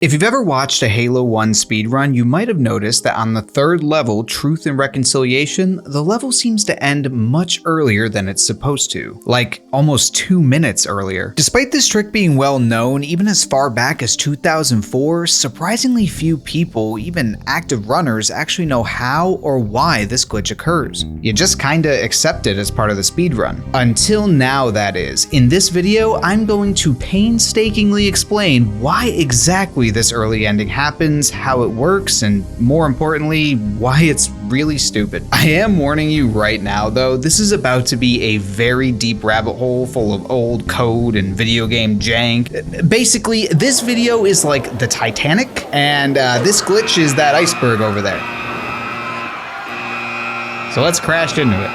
If you've ever watched a Halo 1 speedrun, you might have noticed that on the third level, Truth and Reconciliation, the level seems to end much earlier than it's supposed to, like almost 2 minutes earlier. Despite this trick being well known, even as far back as 2004, surprisingly few people, even active runners, actually know how or why this glitch occurs. You just kinda accept it as part of the speedrun. Until now, that is. In this video, I'm going to painstakingly explain why exactly this early ending happens, how it works, and more importantly, why it's really stupid. I am warning you right now though, this is about to be a very deep rabbit hole full of old code and video game jank. Basically, this video is like the Titanic, and this glitch is that iceberg over there. So let's crash into it.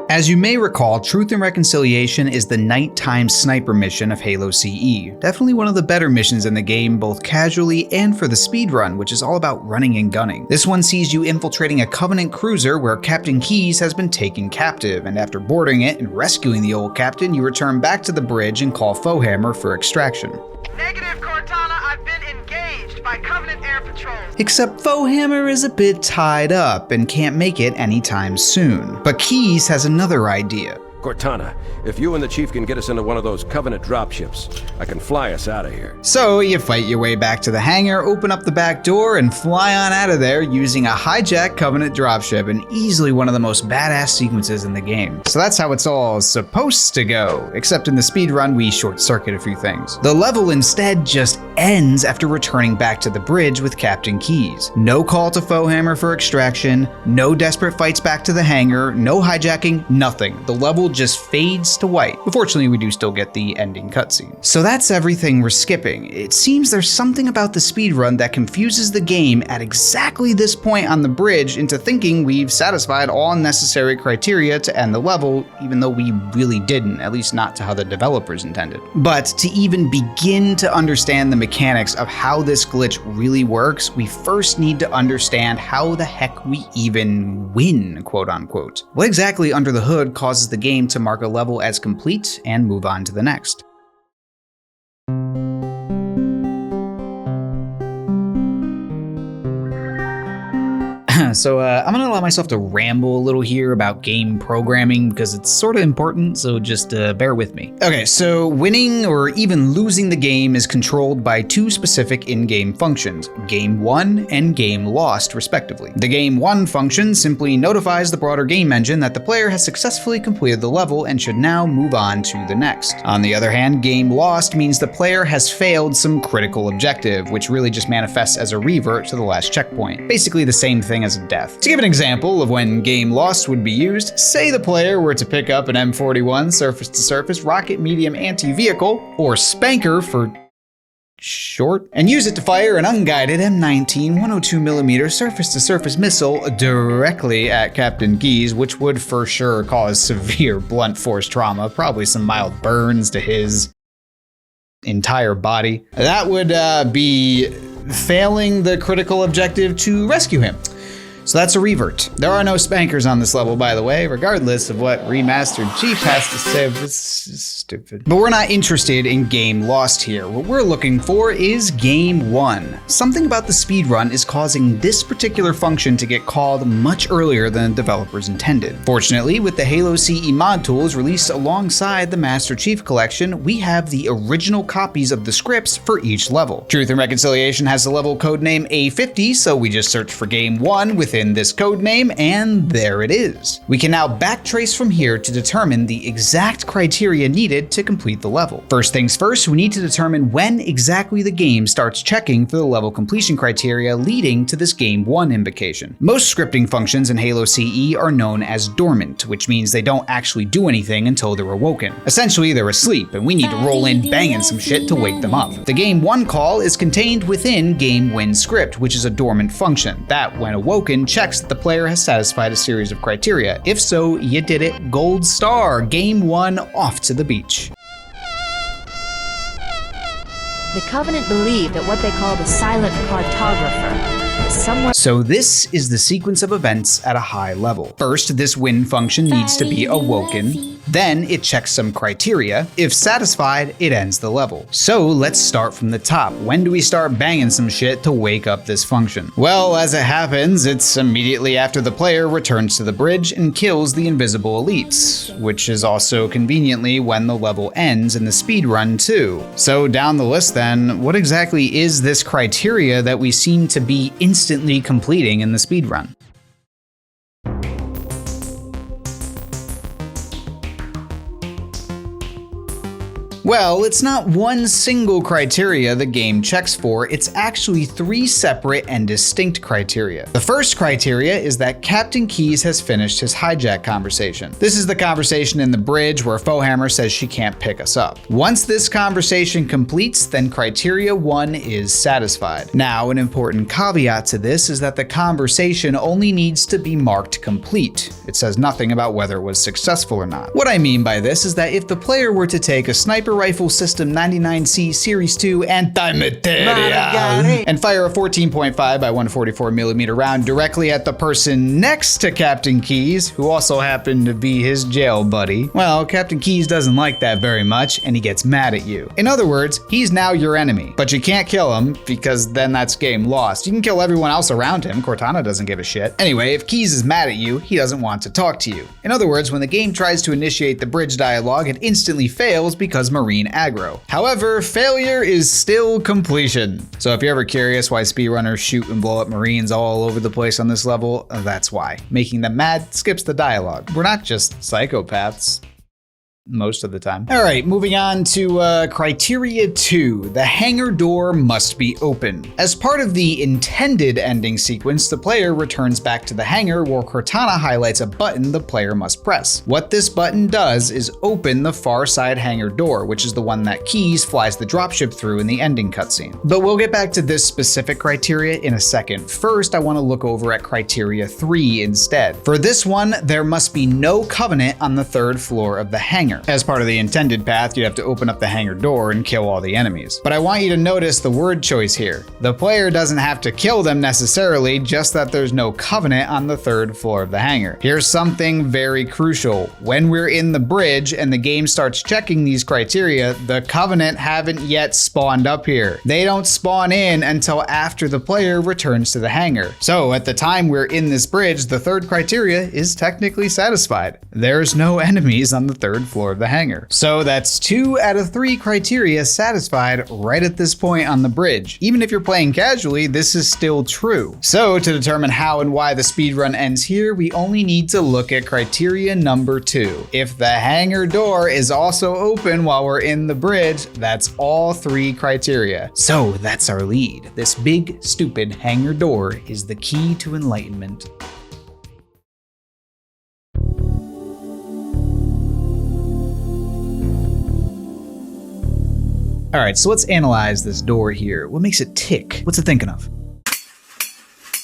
As you may recall, Truth and Reconciliation is the nighttime sniper mission of Halo CE. Definitely one of the better missions in the game, both casually and for the speedrun, which is all about running and gunning. This one sees you infiltrating a Covenant cruiser where Captain Keyes has been taken captive, and after boarding it and rescuing the old captain, you return back to the bridge and call Foehammer for extraction. Negative, Cortana. I've been engaged by Covenant Air Patrol. Except Foehammer is a bit tied up and can't make it anytime soon. But Keyes has another idea. Cortana, if you and the Chief can get us into one of those Covenant dropships, I can fly us out of here. So you fight your way back to the hangar, open up the back door, and fly on out of there using a hijacked Covenant dropship, and easily one of the most badass sequences in the game. So that's how it's all supposed to go, except in the speedrun we short-circuit a few things. The level instead just ends after returning back to the bridge with Captain Keyes. No call to Foehammer for extraction, no desperate fights back to the hangar, no hijacking, nothing. The level just fades to white. Unfortunately, we do still get the ending cutscene. So that's everything we're skipping. It seems there's something about the speedrun that confuses the game at exactly this point on the bridge into thinking we've satisfied all necessary criteria to end the level, even though we really didn't, at least not to how the developers intended. But to even begin to understand the mechanics of how this glitch really works, we first need to understand how the heck we even win, quote unquote. What exactly under the hood causes the game to mark a level as complete and move on to the next? So I'm gonna allow myself to ramble a little here about game programming because it's sort of important, so just bear with me. Okay, so winning or even losing the game is controlled by two specific in-game functions, game won and game lost, respectively. The game won function simply notifies the broader game engine that the player has successfully completed the level and should now move on to the next. On the other hand, game lost means the player has failed some critical objective, which really just manifests as a revert to the last checkpoint. Basically the same thing as death. To give an example of when game lost would be used, say the player were to pick up an M41 surface-to-surface rocket medium anti-vehicle, or Spanker for short, and use it to fire an unguided M19 102mm surface-to-surface missile directly at Captain Keyes, which would for sure cause severe blunt force trauma, probably some mild burns to his entire body. That would be failing the critical objective to rescue him. So that's a revert. There are no spankers on this level, by the way, regardless of what Remastered Chief has to say. This is stupid. But we're not interested in game lost here. What we're looking for is game won. Something about the speedrun is causing this particular function to get called much earlier than the developers intended. Fortunately, with the Halo CE mod tools released alongside the Master Chief Collection, we have the original copies of the scripts for each level. Truth and Reconciliation has the level codename A50, so we just search for game won within this codename, and there it is. We can now backtrace from here to determine the exact criteria needed to complete the level. First things first, we need to determine when exactly the game starts checking for the level completion criteria leading to this game won invocation. Most scripting functions in Halo CE are known as dormant, which means they don't actually do anything until they're awoken. Essentially, they're asleep, and we need to roll in banging some shit to wake them up. The game won call is contained within game win script, which is a dormant function that, when awoken, checks that the player has satisfied a series of criteria. If so, you did it. Gold star. Game won. Off to the beach. The Covenant believe that what they call the silent cartographer is somewhere. So this is the sequence of events at a high level. First, this win function needs to be awoken. Then it checks some criteria. If satisfied, it ends the level. So let's start from the top. When do we start banging some shit to wake up this function? Well, as it happens, it's immediately after the player returns to the bridge and kills the invisible elites, which is also conveniently when the level ends in the speedrun too. So down the list then, what exactly is this criteria that we seem to be instantly completing in the speedrun? Well, it's not one single criteria the game checks for, it's actually 3 separate and distinct criteria. The first criteria is that Captain Keyes has finished his hijack conversation. This is the conversation in the bridge where Fohammer says she can't pick us up. Once this conversation completes, then criteria 1 is satisfied. Now, an important caveat to this is that the conversation only needs to be marked complete. It says nothing about whether it was successful or not. What I mean by this is that if the player were to take a sniper rifle system 99C Series 2 anti-material and fire a 14.5 by 144mm round directly at the person next to Captain Keyes, who also happened to be his jail buddy, well, Captain Keyes doesn't like that very much and he gets mad at you. In other words, he's now your enemy, but you can't kill him because then that's game lost. You can kill everyone else around him, Cortana doesn't give a shit. Anyway, if Keyes is mad at you, he doesn't want to talk to you. In other words, when the game tries to initiate the bridge dialogue, it instantly fails because Marine aggro. However, failure is still completion. So if you're ever curious why speedrunners shoot and blow up Marines all over the place on this level, that's why. Making them mad skips the dialogue. We're not just psychopaths. Most of the time. All right, moving on to criteria 2. The hangar door must be open. As part of the intended ending sequence, the player returns back to the hangar where Cortana highlights a button the player must press. What this button does is open the far side hangar door, which is the one that Keyes flies the dropship through in the ending cutscene. But we'll get back to this specific criteria in a second. First, I want to look over at criteria 3 instead. For this one, there must be no Covenant on the 3rd floor of the hangar. As part of the intended path, you'd have to open up the hangar door and kill all the enemies. But I want you to notice the word choice here. The player doesn't have to kill them necessarily, just that there's no Covenant on the 3rd floor of the hangar. Here's something very crucial. When we're in the bridge and the game starts checking these criteria, the Covenant haven't yet spawned up here. They don't spawn in until after the player returns to the hangar. So at the time we're in this bridge, the 3rd criteria is technically satisfied. There's no enemies on the 3rd floor of the hangar. So that's 2 out of 3 criteria satisfied right at this point on the bridge. Even if you're playing casually, this is still true. So to determine how and why the speedrun ends here, we only need to look at criteria number 2. If the hangar door is also open while we're in the bridge, that's all 3 criteria. So that's our lead. This big, stupid hangar door is the key to enlightenment. All right, so let's analyze this door here. What makes it tick? What's it thinking of?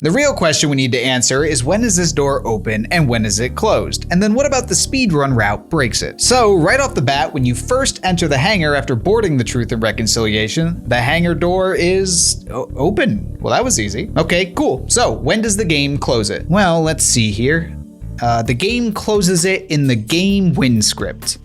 The real question we need to answer is when is this door open and when is it closed? And then what about the speedrun route breaks it? So right off the bat, when you first enter the hangar after boarding the Truth and Reconciliation, the hangar door is open. Well, that was easy. Okay, cool. So when does the game close it? Well, let's see here. The game closes it in the game win script.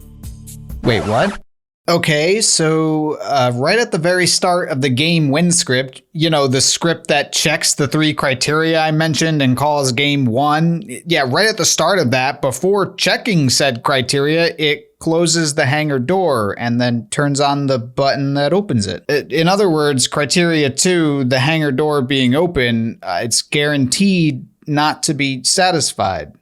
Wait, what? Okay, so right at the very start of the game win script, you know, the script that checks the 3 criteria I mentioned and calls game 1. Yeah, right at the start of that, before checking said criteria, it closes the hangar door and then turns on the button that opens it. In other words, criteria 2, the hangar door being open, it's guaranteed not to be satisfied.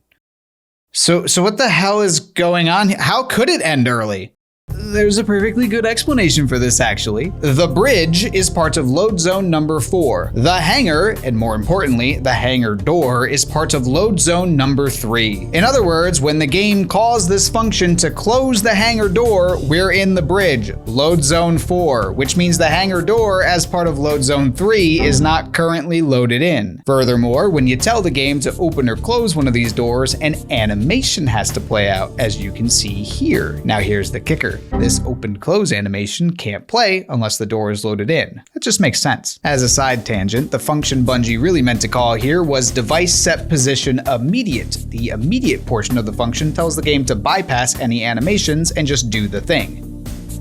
So what the hell is going on here? How could it end early? There's a perfectly good explanation for this, actually. The bridge is part of load zone number 4. The hangar, and more importantly, the hangar door, is part of load zone number 3. In other words, when the game calls this function to close the hangar door, we're in the bridge, load zone 4, which means the hangar door as part of load zone 3 is not currently loaded in. Furthermore, when you tell the game to open or close one of these doors, an animation has to play out, as you can see here. Now here's the kicker. This open-close animation can't play unless the door is loaded in. That just makes sense. As a side tangent, the function Bungie really meant to call here was device set position immediate. The immediate portion of the function tells the game to bypass any animations and just do the thing.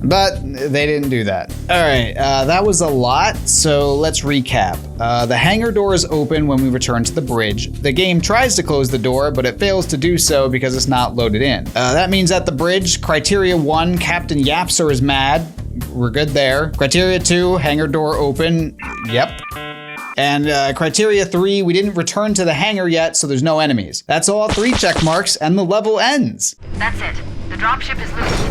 But they didn't do that. Alright, that was a lot, so let's recap. The hangar door is open when we return to the bridge. The game tries to close the door, but it fails to do so because it's not loaded in. That means at the bridge, Criteria 1, Captain Yapser is mad. We're good there. Criteria 2, hangar door open. Yep. And Criteria 3, we didn't return to the hangar yet, so there's no enemies. That's all 3 check marks, and the level ends. That's it. The dropship is loose.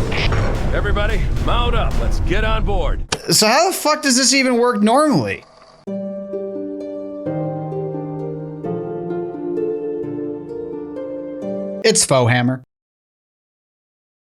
Everybody, mount up. Let's get on board. So how the fuck does this even work normally? It's faux hammer.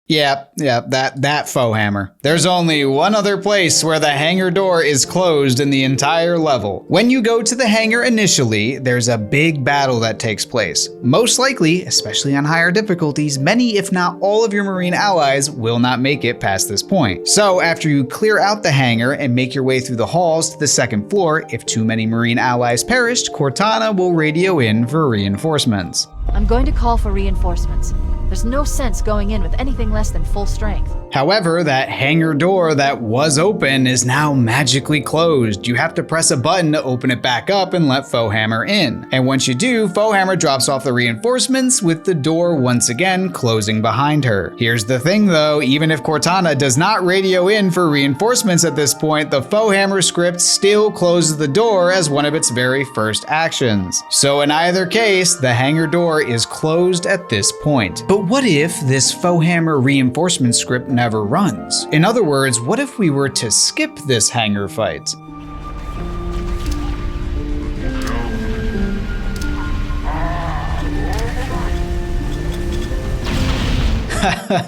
Yeah, that faux hammer. There's only one other place where the hangar door is closed in the entire level. When you go to the hangar initially, there's a big battle that takes place. Most likely, especially on higher difficulties, many if not all of your Marine allies will not make it past this point. So after you clear out the hangar and make your way through the halls to the second floor, if too many Marine allies perished, Cortana will radio in for reinforcements. I'm going to call for reinforcements. There's no sense going in with anything less than full strength. However, that hangar door that was open is now magically closed. You have to press a button to open it back up and let Foehammer in. And once you do, Foehammer drops off the reinforcements with the door once again closing behind her. Here's the thing though, even if Cortana does not radio in for reinforcements at this point, the Foehammer script still closes the door as one of its very first actions. So in either case, the hangar door is closed at this point. But what if this Foehammer reinforcement script never runs? In other words, what if we were to skip this hangar fight?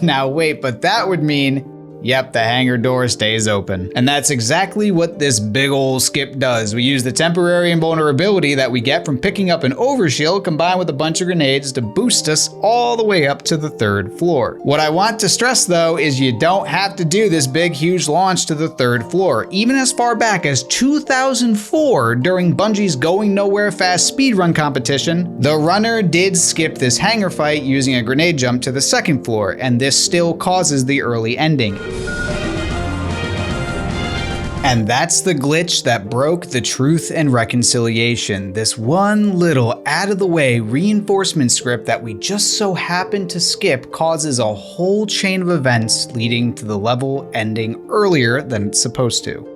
Now wait, but that would mean, yep, the hangar door stays open. And that's exactly what this big ol' skip does. We use the temporary invulnerability that we get from picking up an overshield combined with a bunch of grenades to boost us all the way up to the 3rd floor. What I want to stress though is you don't have to do this big huge launch to the 3rd floor. Even as far back as 2004 during Bungie's Going Nowhere Fast speedrun competition, the runner did skip this hangar fight using a grenade jump to the 2nd floor, and this still causes the early ending. And that's the glitch that broke the Truth and Reconciliation. This one little out-of-the-way reinforcement script that we just so happened to skip causes a whole chain of events leading to the level ending earlier than it's supposed to.